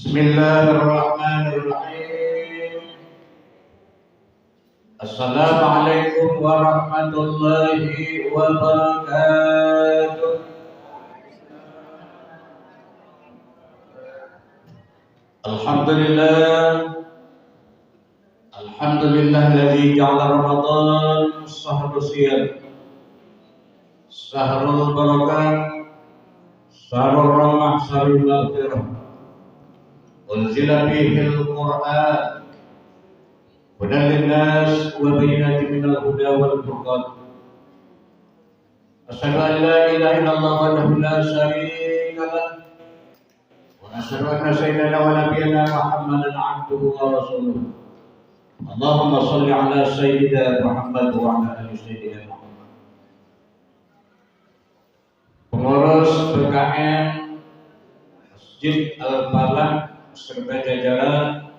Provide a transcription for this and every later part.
Bismillahirrahmanirrahim. Assalamualaikum warahmatullahi wabarakatuh. Alhamdulillah. Alhamdulillahilladzi ja'ala Ramadan shahrul siyam, shahrul barakah, shahrul rahmah, shahrul maghfirah. Unzila fihil Qur'an hudan linnas wa bayyinatin minal huda wal furqan. Asyhadu an la ilaha illallah wahdahu la syarika lah wa asyhadu anna sayyidana wa nabiyyana Muhammadan abduhu wa rasuluh. Allahumma shalli ala sayyidina Muhammad wa ala ali sayyidina Muhammad. Pengurus PKM Masjid Al-Falah serta jajaran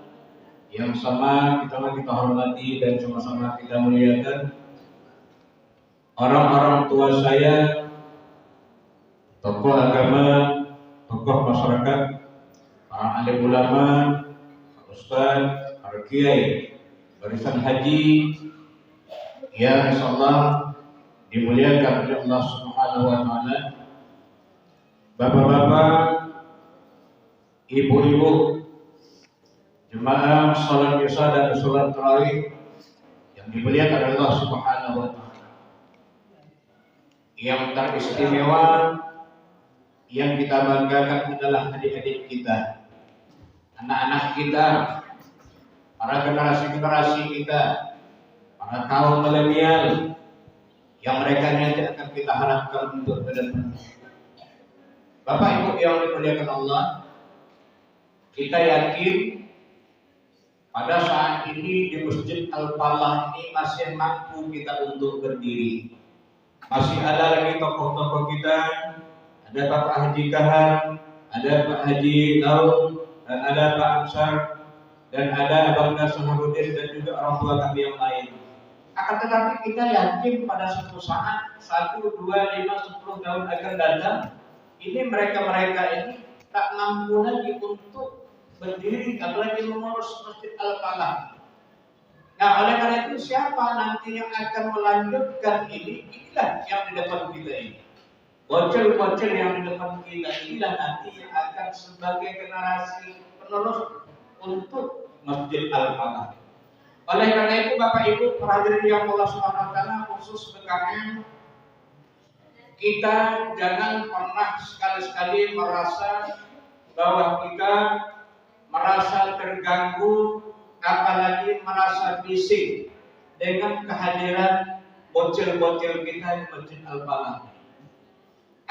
yang sama kita hormati dan sama-sama kita muliakan, orang-orang tua saya, tokoh agama, tokoh masyarakat, para alim ulama, ustaz, para kiai, barisan haji yang insyaallah dimuliakan oleh Allah Subhanahu wa taala, bapak-bapak, ibu-ibu, jemaah salat isya dan salat tarawih yang dimuliakan oleh Allah Subhanahu wa taala. Yang teristimewa yang kita banggakan adalah adik-adik kita, anak-anak kita, para generasi-generasi kita, para kaum milenial yang mereka nanti akan kita harapkan untuk ke depan. Bapak Ibu yang dimuliakan Allah, kita yakin pada saat ini di Masjid Al-Falah ini masih mampu kita untuk berdiri. Masih ada lagi tokoh-tokoh kita, ada Bapak Haji Kahar, ada Pak Haji Daud, dan ada Pak Ansar, dan ada Abang Nasaruddin dan juga orang tua kami yang lain. Akan tetapi kita yakin pada suatu saat 1, 2, 5, 10 tahun akan datang, ini mereka-mereka ini tak mampu lagi untuk berdiri, apalagi mengurus Masjid Al-Falah. Nah, oleh karena itu siapa nanti yang akan melanjutkan ini? Inilah yang di depan kita ini. Bocil-bocil yang di depan kita inilah nanti yang akan sebagai generasi penerus untuk Masjid Al-Falah. Oleh karena itu Bapak Ibu hadirin yang Allah Subhanahu wa taala, khusus PKM, kita jangan pernah sekali-sekali merasa bahwa kita merasa terganggu, apalagi merasa bising dengan kehadiran bocil-bocil kita di Masjid Al-Falah.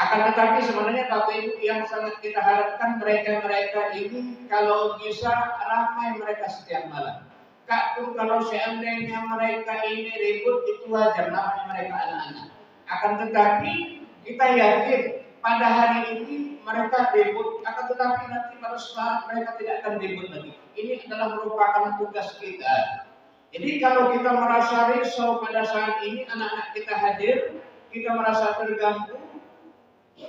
Akan tetapi sebenarnya Bapak Ibu yang sangat kita harapkan mereka-mereka ini kalau bisa ramai mereka setiap malam. Pun kalau seandainya mereka ini ribut itu wajar, namanya mereka anak-anak. Akan tetapi kita yakin pada hari ini mereka ribut, akan tetapi nanti pada saat mereka tidak akan ribut lagi. Ini adalah merupakan tugas kita. Jadi kalau kita merasa risau pada saat ini anak-anak kita hadir, kita merasa terganggu,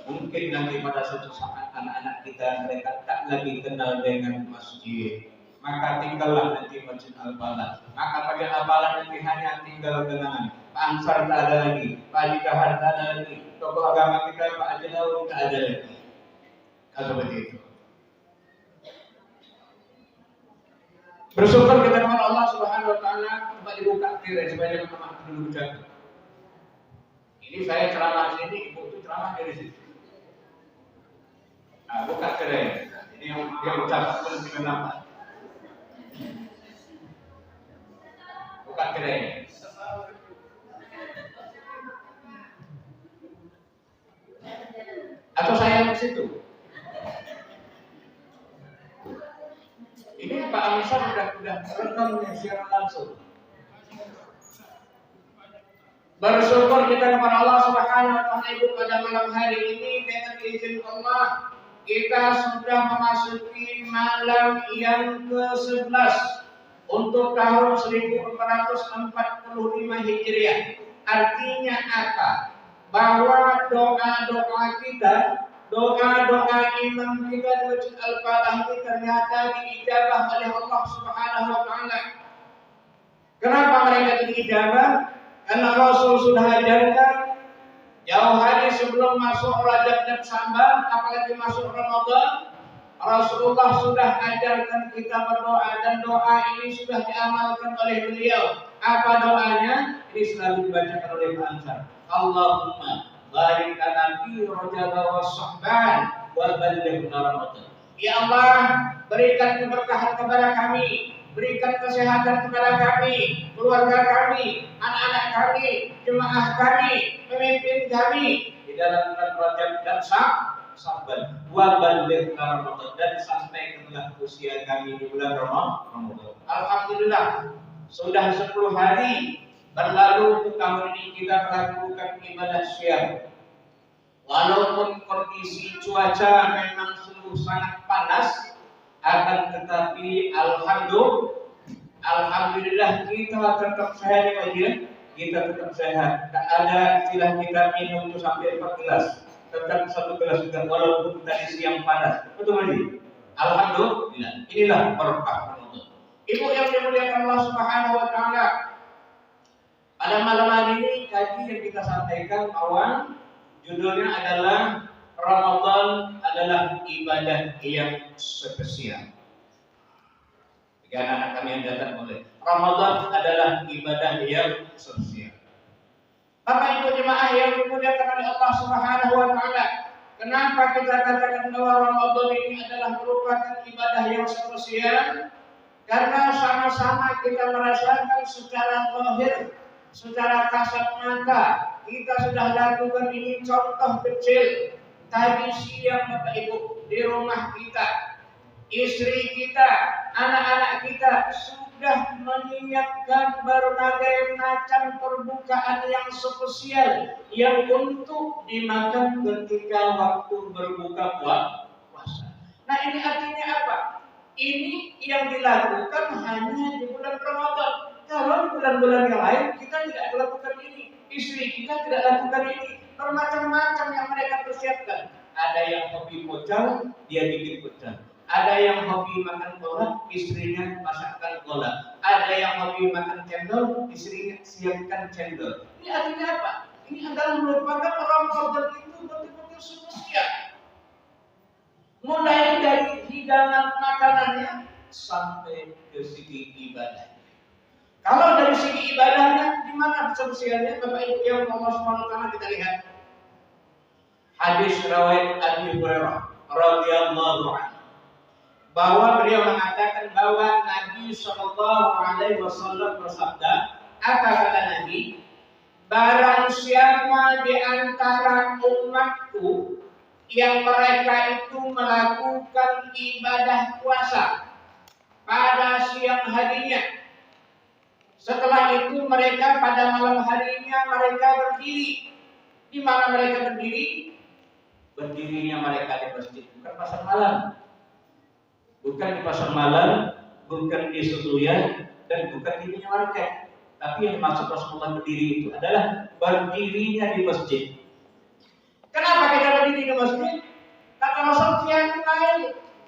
mungkin nanti pada suatu saat anak-anak kita mereka tak lagi kenal dengan masjid, maka tinggallah nanti Masjid Al-Falah. Maka pada Al-Falah nanti hanya tinggal kenangan. Pak Ansar tak ada lagi, Pak Haji Kahar tak ada lagi, tokoh agama kita Pak Haji Daud tak ada lagi. Seperti itu. Bersyukur kita kepada Allah Subhanahu wa taala coba dibuka tirai supaya teman-teman dulu jaga. Ini saya ceramah di sini, ibu itu ceramah dari situ. Nah, buka tirai. Ini yang ucapkan pun kenapa? Buka tirai. Atau saya di situ? Ini Pak Amisar sudah rekam siaran langsung. Bersyukur kita kepada Allah Subhanahu wa taala Ibu pada malam hari ini dengan izin Allah kita sudah memasuki malam yang ke-11 untuk tahun 1445 Hijriah. Artinya apa? Bahwa doa-doa kita doa-doa imam kita di Masjid Al-Falah ini ternyata diijabah oleh Allah Subhanahu wa taala. Kenapa mereka diijabah? Karena Rasul sudah ajarkan jauh hari sebelum masuk Rajab dan Sya'ban, apalagi masuk Ramadan, Rasulullah sudah ajarkan kita berdoa dan doa ini sudah diamalkan oleh beliau. Apa doanya? Ini selalu dibacakan oleh Pak Ansar. Allahumma barik lana fi Rajab wa Sya'ban wa ballighna Ramadan. Ya Allah, berikan keberkahan kepada kami, berikan kesehatan kepada kami, keluarga kami, anak-anak kami, jemaah kami, pemimpin kami di dalam bulan Rajab dan Sya'ban, wa ballighna Ramadan, dan sampai ke usia kami di bulan Ramadan. Alhamdulillah, sudah 10 hari berlalu untuk tahun ini kita melakukan ibadah syiar. Walaupun kondisi cuaca memang sungguh sangat panas, akan tetapi alhamdulillah kita tetap sehat ya Pak. Kita tetap sehat. Tak ada istilah kita minum itu sampai 4 gelas. Tetap 1 gelas juga walaupun tadi siang panas. Betul Pak? Alhamdulillah. Inilah berkah Ramadan. Ibu yang dimuliakan Allah Subhanahu wa taala. Pada malam hari ini kaji yang kita sampaikan awal judulnya adalah Ramadan adalah ibadah yang spesial. Bagi anak-anak kami yang datang oleh Ramadan adalah ibadah yang spesial. Bapak Ibu jemaah yang dimuliakan oleh Allah Subhanahu wa taala, kenapa kita katakan bahwa Ramadan ini adalah merupakan ibadah yang spesial? Karena sama-sama kita merasakan secara zahir, secara kasat mata, kita sudah lakukan ini contoh kecil. Tadi siang Bapak Ibu di rumah kita, istri kita, anak-anak kita sudah menyiapkan berbagai macam perbukaan yang spesial yang untuk dimakan ketika waktu berbuka puasa. Nah ini artinya apa? Ini yang dilakukan hanya di bulan Ramadan. Kalau di bulan-bulan yang lain kita tidak melakukan ini, istri kita tidak lakukan ini. Bermacam-macam yang mereka persiapkan. Ada yang hobi pocong, dia bikin pocong. Ada yang hobi makan kolak, istrinya masakkan kolak. Ada yang hobi makan cendol, istrinya siapkan cendol. Ini artinya apa? Ini adalah merupakan Ramadan itu betul-betul spesial. Mulai dari hidangan makanannya sampai ke segi ibadah. Kalau dari segi ibadahnya, di mana spesialnya Bapak Ibu yang Allah SWT kita lihat. Hadis riwayat Abi Hurairah radhiyallahu anhu bahwa beliau mengatakan bahwa Nabi Shallallahu Alaihi Wasallam bersabda, apa kata Nabi? Barang siapa di antara umatku yang mereka itu melakukan ibadah puasa pada siang harinya, setelah itu mereka pada malam harinya mereka berdiri. Di mana mereka berdiri? Berdirinya mereka di masjid, bukan pasar malam. Bukan di pasar malam, bukan di Sutuya, dan bukan di minimarket. Tapi yang dimaksud Rasulullah berdiri itu adalah berdirinya di masjid. Kenapa kita berdiri di masjid? Kata Rasulullah yang lain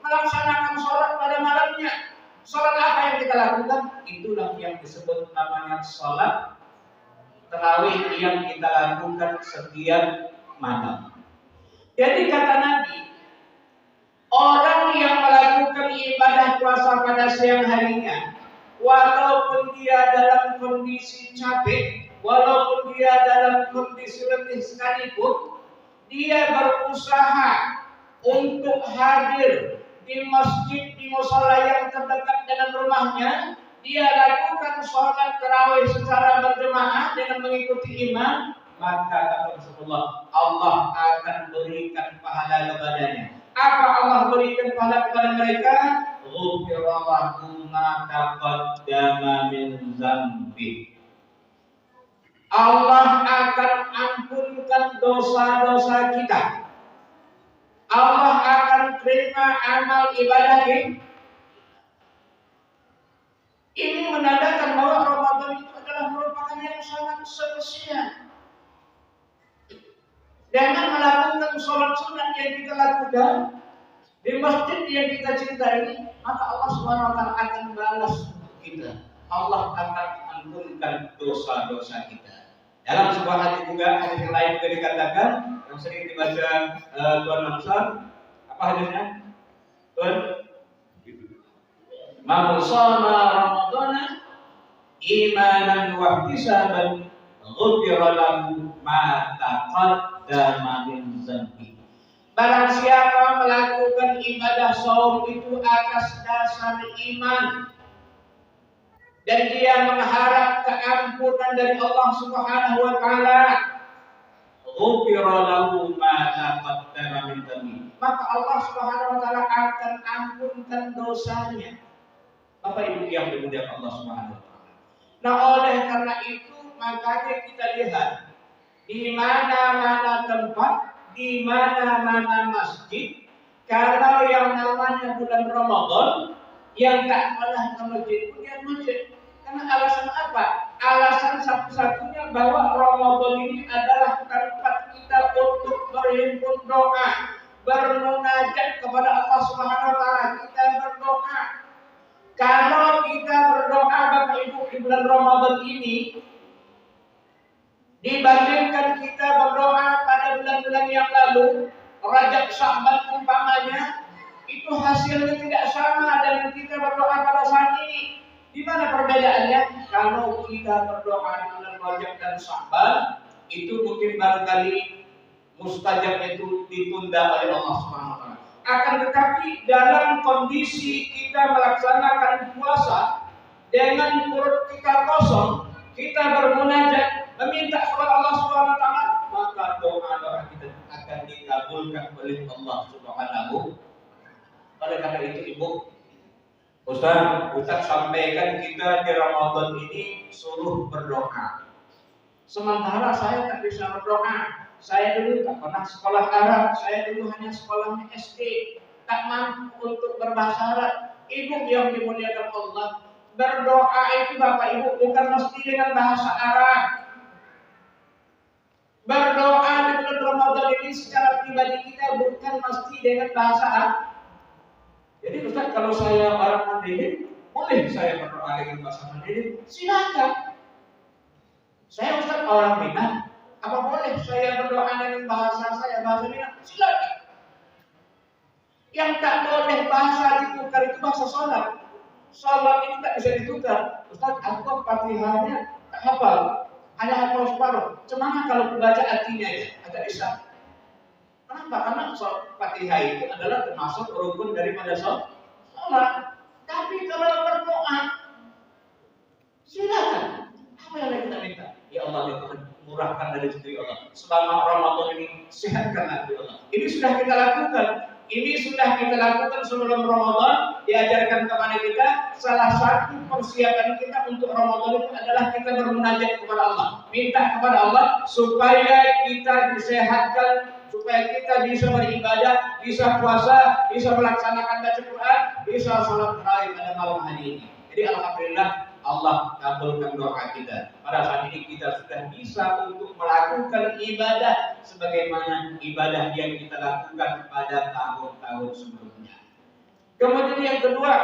melaksanakan sholat pada malamnya. Sholat apa yang kita lakukan? Itulah yang disebut namanya sholat tarawih yang kita lakukan setiap malam. Jadi kata Nabi, orang yang melakukan ibadah puasa pada siang harinya, walaupun dia dalam kondisi capek, walaupun dia dalam kondisi letih sekalipun, dia berusaha untuk hadir di masjid, di musala yang terdekat dengan rumahnya. Dia lakukan sholat tarawih secara berjemaah dengan mengikuti imam. Maka kata Rasulullah, Allah akan berikan pahala kepadanya. Apa Allah berikan pahala kepada mereka? Ghufira lahu ma taqaddama min dzambi. Allah akan ampunkan dosa-dosa kita. Allah akan terima amal ibadah kita. Ini menandakan bahwa Ramadan itu adalah merupakan yang sangat spesial. Dengan melakukan sholat sunat yang kita lakukan di masjid yang kita cintai, maka Allah Subhanahu wa taala akan balas kita. Allah akan ampunkan dosa-dosa kita. Dalam sebuah hadis juga, hadis yang lain juga dikatakan, yang sering dibaca Tuan Mansur, apa hadisnya? Tuan, man shoma ramadhana imanan wa ihtisaban ghufira lahu ma taqaddama min dzambi. Barang siapa melakukan ibadah saum itu atas dasar iman dan dia mengharap keampunan dari Allah Subhanahu wa taala, ghufira lahu ma taqaddama min dzambi, maka Allah Subhanahu wa taala akan ampunkan dosanya. Bapak Ibu yang dimuliakan Allah Subhanahu wa taala. Nah, oleh karena itu makanya kita lihat di mana-mana tempat, di mana-mana masjid, kalau yang namanya bulan Ramadan, yang tak pernah ke masjid pun dia masjid. Karena alasan apa? Alasan satu-satunya bahwa Ramadan ini adalah tempat kita untuk berhimpun doa, bermunajat kepada Allah Subhanahu wa taala. Kita berdoa. Kalau kita berdoa Bapak Ibu di bulan Ramadan ini, dibandingkan kita berdoa pada bulan-bulan yang lalu, Rajab, Sya'ban umpamanya, itu hasilnya tidak sama dengan kita berdoa pada saat ini. Di mana perbedaannya? Kalau kita berdoa di bulan Rajab dan Sya'ban, itu mungkin barangkali mustajab itu ditunda oleh Allah Subhanahu wa taala. Akan tetapi dalam kondisi kita melaksanakan puasa dengan perut kita kosong, kita bermunajat meminta kepada Allah Subhanahu wa taala, maka doa-doa kita akan dikabulkan oleh Allah Subhanahu. Oleh karena itu Ibu, Ustaz sampaikan kita di Ramadan ini suruh berdoa. Sementara saya tak bisa berdoa. Saya dulu tak pernah sekolah Arab, saya dulu hanya sekolahnya SD, tak mampu untuk berbahasa Arab. Ibu yang dimuliakan Allah, berdoa itu Bapak Ibu bukan mesti dengan bahasa Arab. Berdoa di bulan Ramadan ini secara pribadi kita bukan mesti dengan bahasa Arab. Jadi Ustaz, kalau saya orang Mandailing, boleh saya berdoa dengan bahasa Mandailing? Silakan. Saya Ustaz orang Minang, apa boleh saya berdoa dengan bahasa saya, bahasa Minang? Silakan. Yang tak boleh bahasa ditukar itu bahasa sholat. Sholat itu tak bisa ditukar. Ustaz, aku Fatihahnya tak hafal, hanya hafal separuh. Cuma kalau membaca artinya ya agak bisa. Kenapa? Karena Fatihah itu adalah termasuk rukun daripada sholat. Tapi kalau berdoa, silakan. Apa yang kita minta? Ya Allah, ya Tuhan, murahkan dari rezeki Allah. Selama Ramadan ini sehatkan hati Allah. Ini sudah kita lakukan. Ini sudah kita lakukan sebelum Ramadan. Diajarkan kepada kita. Salah satu persiapan kita untuk Ramadan itu adalah kita bermunajat kepada Allah. Minta kepada Allah supaya kita disehatkan, supaya kita bisa beribadah, bisa puasa, bisa melaksanakan baca Quran, bisa salat tarawih pada malam hari ini. Jadi alhamdulillah Allah kabulkan doa kita. Pada saat ini kita sudah bisa untuk melakukan ibadah sebagaimana ibadah yang kita lakukan pada tahun-tahun sebelumnya. Kemudian yang kedua,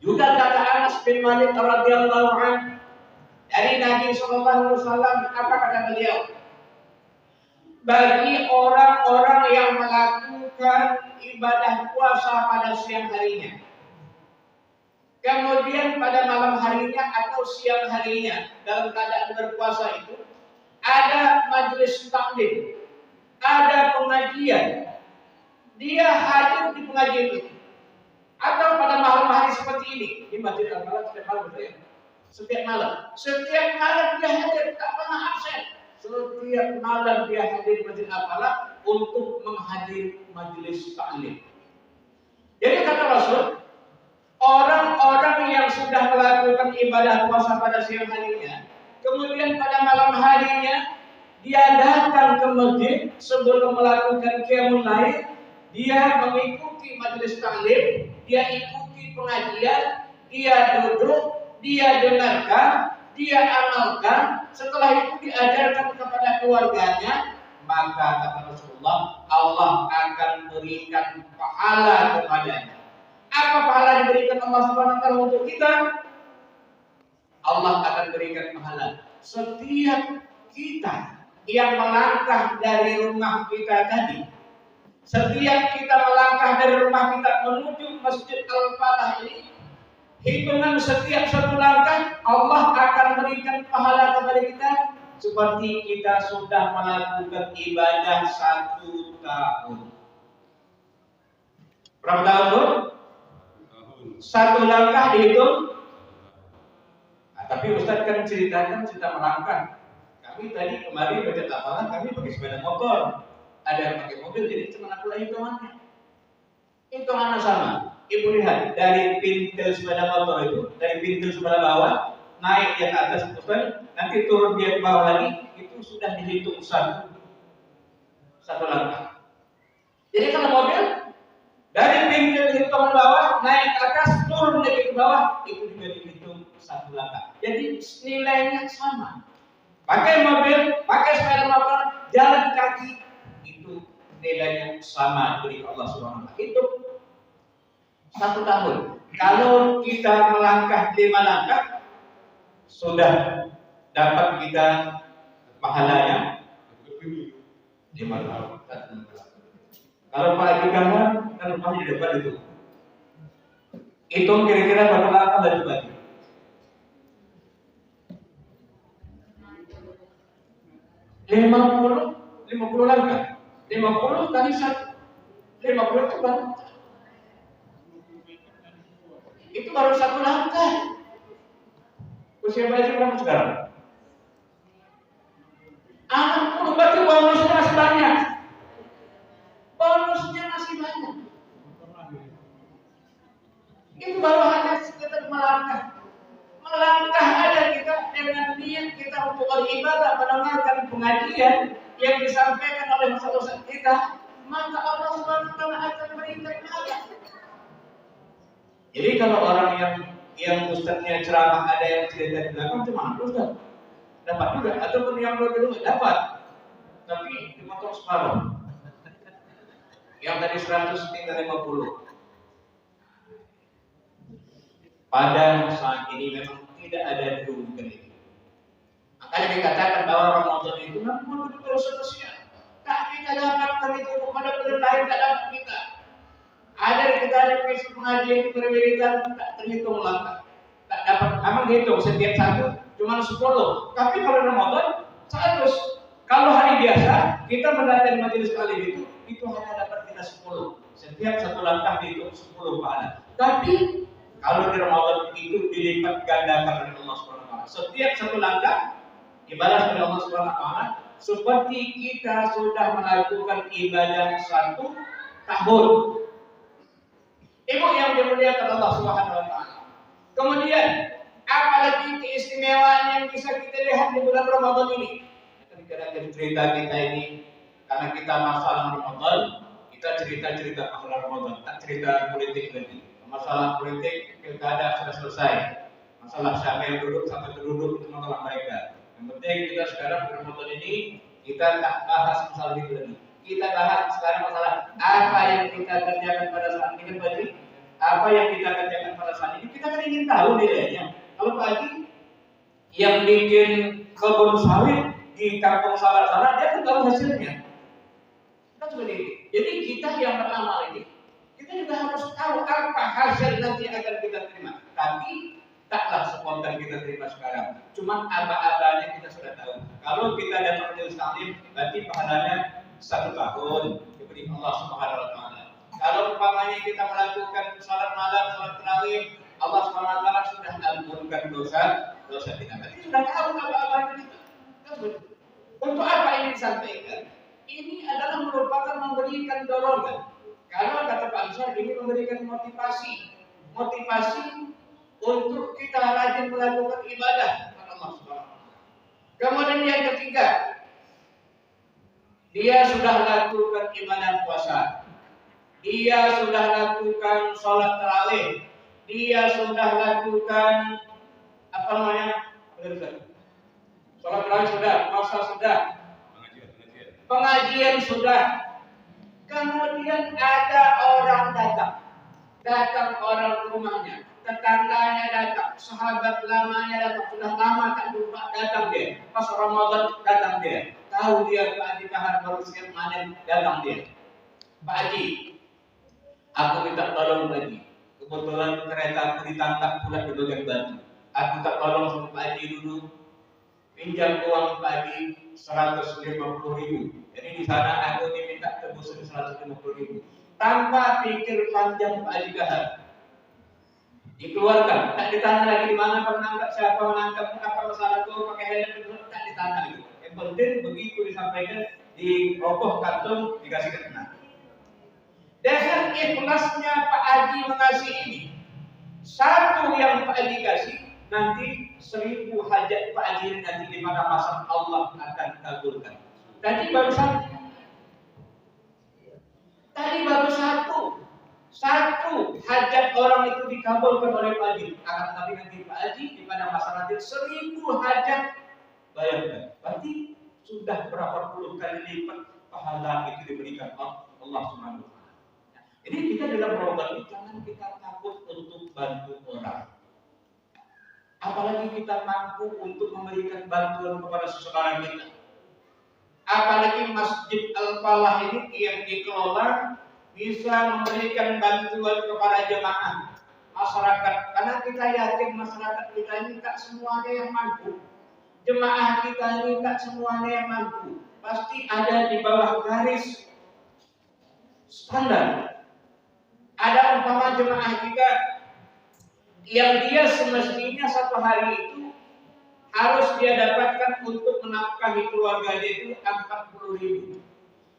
juga kata Anas bin Malik radhiyallahu anhu dari Nabi sallallahu alaihi wasallam, apa kata beliau? Bagi orang-orang yang melakukan ibadah puasa pada siang harinya, kemudian pada malam harinya atau siang harinya dalam keadaan berpuasa itu ada majelis taklim, ada pengajian, dia hadir di pengajian itu. Atau pada malam hari seperti ini di Masjid Al-Falah setiap malam betul ya? Setiap malam dia hadir, tak pernah absen. Setiap malam dia hadir di Masjid Al-Falah untuk menghadiri majelis taklim. Jadi kata Rasul, orang-orang yang sudah melakukan ibadah puasa pada siang harinya, kemudian pada malam harinya dia datang ke masjid sebelum melakukan qiyamul lail, dia mengikuti majelis taklim, dia ikuti pengajian, dia duduk, dia dengarkan, dia amalkan. Setelah itu diajarkan kepada keluarganya, maka kata Rasulullah, Allah akan berikan pahala kepadanya. Apa pahala yang diberikan Allah Subhanahu wa taala untuk kita? Allah akan berikan pahala setiap kita yang melangkah dari rumah kita tadi. Setiap kita melangkah dari rumah kita menuju Masjid Al-Falah ini, hitungan setiap satu langkah Allah akan berikan pahala kepada kita seperti kita sudah melakukan ibadah 1 tahun. Berapa tahun, Bu? Satu langkah dihitung. Nah, tapi Ustaz kan cerita melangkah. Kami tadi kemarin baca tafalah, kami pakai sepeda motor. Ada yang pakai mobil, jadi cuma aku lagi hitungannya. Hitungannya sama. Ibu lihat, dari pintu sepeda motor itu, dari pintu sebelah bawah, naik ke atas, nanti turun dia ke bawah lagi, itu sudah dihitung satu langkah. Jadi kalau mobil, dari pintu hitungan bawah, naik ke atas, turun lagi ke bawah, itu juga dihitung 1 langkah. Jadi nilainya sama. Pakai mobil, pakai sepeda motor, jalan kaki, itu nilainya sama dari Allah Subhanahu wa taala. Itu 1 tahun. Kalau kita melangkah 5 langkah, sudah dapat kita pahalanya 5 tahun. Kalau Pak Gama kan rumahnya di depan itu. Hitung kira-kira berapa langkah dari bagi? 50 langkah. 50 kali 1. 50 itu baru. Itu baru 1 langkah. Usia belajar berapa sekarang? 60, berarti bonusnya masih banyak. Bonusnya masih banyak. Itu baru hanya sekedar melangkah. Melangkah aja kita dengan niat kita untuk beribadah, mendengarkan pengajian yang disampaikan oleh ustaz kita, maka Allah Subhanahu wa taala akan berikan pahala. Jadi kalau orang yang ustaznya ceramah ada yang cerita di belakang cuma ustaz dapat juga, ataupun yang dulu dapat, tapi dipotong separuh. Yang tadi 100 tinggal 50. Pada saat ini memang tidak ada dirugikan itu. Makanya dikatakan bahwa Ramadan itu memang betul spesial. Tak kita dapatkan itu kepada bulan lain tak dapat kita. Ada kita ada pengajian berwiridan tak terhitung langkah. Tak dapat, aman dihitung setiap satu cuma 10. Tapi kalau Ramadan 100. Kalau hari biasa kita mendatangi majelis taklim itu hanya dapat kita 10. Setiap satu langkah dihitung 10 pahala. Tapi kalau di Ramadan itu dilipat gandakan oleh Allah Subhanahu wa taala. Setiap satu langkah dibalas oleh Allah Subhanahu wa taala seperti kita sudah melakukan ibadah 1 tahun. Ibu yang dimuliakan Allah Subhanahu wa taala. Kemudian apalagi keistimewaan yang bisa kita lihat di bulan Ramadan ini? Kadang-kadang cerita kita ini karena kita masalah Ramadan, kita cerita masalah Ramadan, tak cerita politik lagi. Masalah politik pilkada sudah selesai. Masalah siapa yang duduk sampai duduk itu masalah mereka. Yang penting kita sekarang di Ramadan ini kita tak bahas masalah itu lagi. Kita bahas sekarang masalah apa yang kita kerjakan pada saat ini Pak. Apa yang kita kerjakan pada saat ini kita kan ingin tahu nilainya. Kalau pagi yang bikin kebun sawit di kampung salah sana dia kan tahu hasilnya. Kan seperti itu. Jadi kita yang beramal ini kita juga harus tahu apa hasil nanti yang akan kita terima. Tapi taklah spontan kita terima sekarang. Cuma apa-apanya kita sudah tahu. Kalau kita datang majelis taklim, berarti pahalanya 1 tahun diberi Allah Subhanahu wa taala. Kalau umpamanya kita melakukan salat malam, salat tarawih, Allah Subhanahu wa taala sudah ampunkan dosa kita. Berarti sudah tahu apa-apanya kita. Untuk apa ini disampaikan? Ini adalah merupakan memberikan dorongan. Kalau kata Pak Ansar ini memberikan motivasi untuk kita rajin melakukan ibadah kepada Allah Subhanahu wa taala. Kemudian yang ketiga, dia sudah lakukan ibadah puasa. Dia sudah lakukan sholat tarawih. Dia sudah lakukan sholat tarawih sudah, puasa sudah, pengajian sudah. Kemudian ada orang datang orang rumahnya, tetangganya datang, sahabat lamanya datang, sudah lama tak jumpa, datang dia. Pas Ramadan datang dia. Tahu dia Pak Haji Kahar baru siap panen, datang dia. Pak Haji, aku minta tolong Pak Haji. Kebetulan kereta aku ditangkap pula di bagian Batu. Aku tak tolong sama Pak Haji dulu. Pinjam uang Pak Haji 150.000. Jadi di sana aku diminta tebusan 150.000. Tanpa pikir panjang Pak Haji Kahar, dikeluarkan. Tak ditanya lagi di mana penangkap, siapa menangkap, apa masalah itu, pakai helm, tak ditanya lagi. Yang penting begitu disampaikan, diroboh kantung, dikasih kena. Dengan ikhlasnya Pak Haji mengasih ini, satu yang Pak Haji kasih, nanti 1000 hajat Pak Haji nanti di mana masa Allah akan kabulkan. Tadi baru satu hajat orang itu dikabulkan oleh Pak Haji. Akan tetapi nanti Pak Haji di pada masa nanti 1000 hajat, bayangkan. Berarti sudah berapa puluh kali lipat pahala itu diberikan Allah Subhanahu wa taala. Jadi kita dalam Ramadan ini jangan kita takut untuk bantu orang. Apalagi kita mampu untuk memberikan bantuan kepada seseorang kita. Apalagi Masjid Al-Falah ini yang dikelola bisa memberikan bantuan kepada jemaah masyarakat. Karena kita yakin masyarakat kita ini tak semuanya yang mampu. Jemaah kita ini tak semuanya yang mampu. Pasti ada di bawah garis standar. Ada umpama jemaah kita yang dia semestinya satu hari itu harus dia dapatkan untuk menafkahi keluarganya itu 40.000.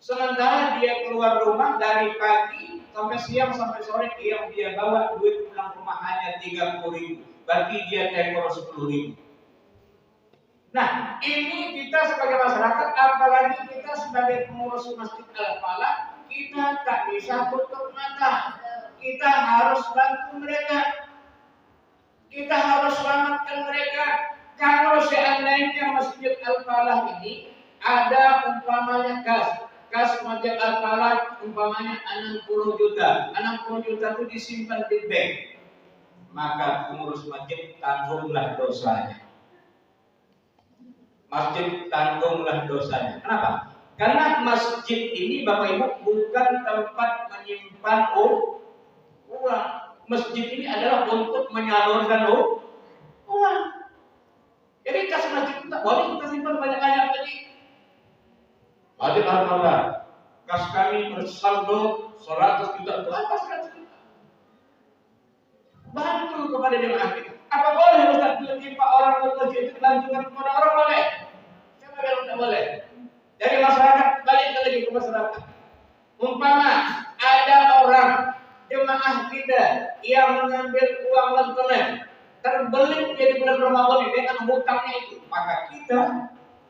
Sementara dia keluar rumah dari pagi sampai siang sampai sore dia bawa duit pulang rumah hanya 30.000. Berarti dia tekor 10.000. Nah, ini kita sebagai masyarakat, apalagi kita sebagai pengurus Masjid Al-Falah, kita tak bisa tutup mata. Kita harus bantu mereka. Kita harus selamatkan mereka. Kalau seandainya Masjid Al-Falah ini ada umpamanya kas Masjid Al-Falah umpamanya 60 juta. 60 juta itu disimpan di bank. Maka pengurus masjid tanggunglah dosanya. Masjid tanggunglah dosanya. Kenapa? Karena masjid ini Bapak Ibu bukan tempat menyimpan uang. Masjid ini adalah untuk menyalurkan uang. Jadi kas masjid kita boleh kita simpan banyak-banyak tadi. Masjid Al-Falah, kas kami bersaldo 100 juta. Itu apa 100 juta? Bantu kepada jemaah kita. Apa boleh Ustaz menimpa orang ke masjid itu lanjutkan kepada orang boleh? Siapa bilang tidak boleh? Dari masyarakat balik lagi ke masyarakat. Umpama ada orang jemaah kita yang mengambil uang lantunan terbelit jadi bulan Ramadan ini dengan hutangnya itu, maka kita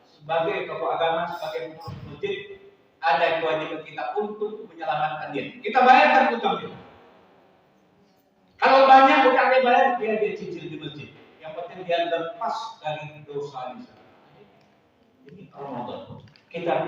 sebagai tokoh agama, sebagai pengurus masjid ada kewajiban kita untuk menyelamatkan dia. Kita bayarkan hutangnya. Kalau banyak hutangnya bayar, dia cicil di masjid. Yang penting dia lepas dari dosa di sana. Ini Ramadan. Kita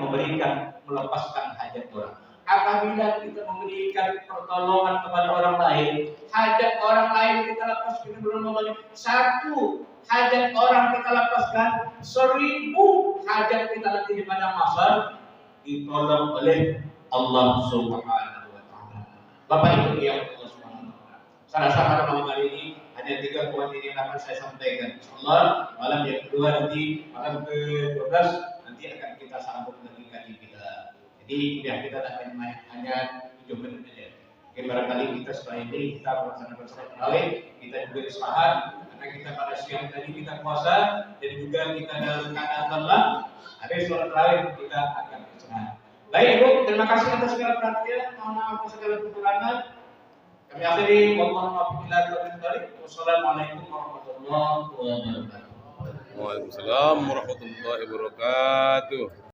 melepaskan hajat orang. Apabila kita memberikan pertolongan kepada orang lain, hajat orang lain kita lepaskan di bulan Ramadan. 1 hajat orang kita lepaskan, 1000 hajat kita nanti di padang mahsyar ditolong oleh Allah Subhanahu wa taala. Bapak Ibu yang Allah Subhanahu wa taala. Saya rasa pada malam hari ini hanya 3 poin ini yang akan saya sampaikan. Insyaallah malam yang kedua nanti, malam ke-12 nanti akan kita sambung dengan kaji kita. Jadi kuliah kita tak hanya 7 menit saja. Mungkin barangkali kita setelah ini kita melaksanakan salat tarawih, kita juga istirahat karena kita pada siang tadi kita puasa dan juga kita dalam keadaan lelah. Habis salat tarawih kita akan istirahat. Baik Ibu, terima kasih atas segala perhatian, mohon maaf atas segala kekurangan. Kami akhiri, wassalamualaikum warahmatullahi wabarakatuh. Waalaikumsalam warahmatullahi wabarakatuh.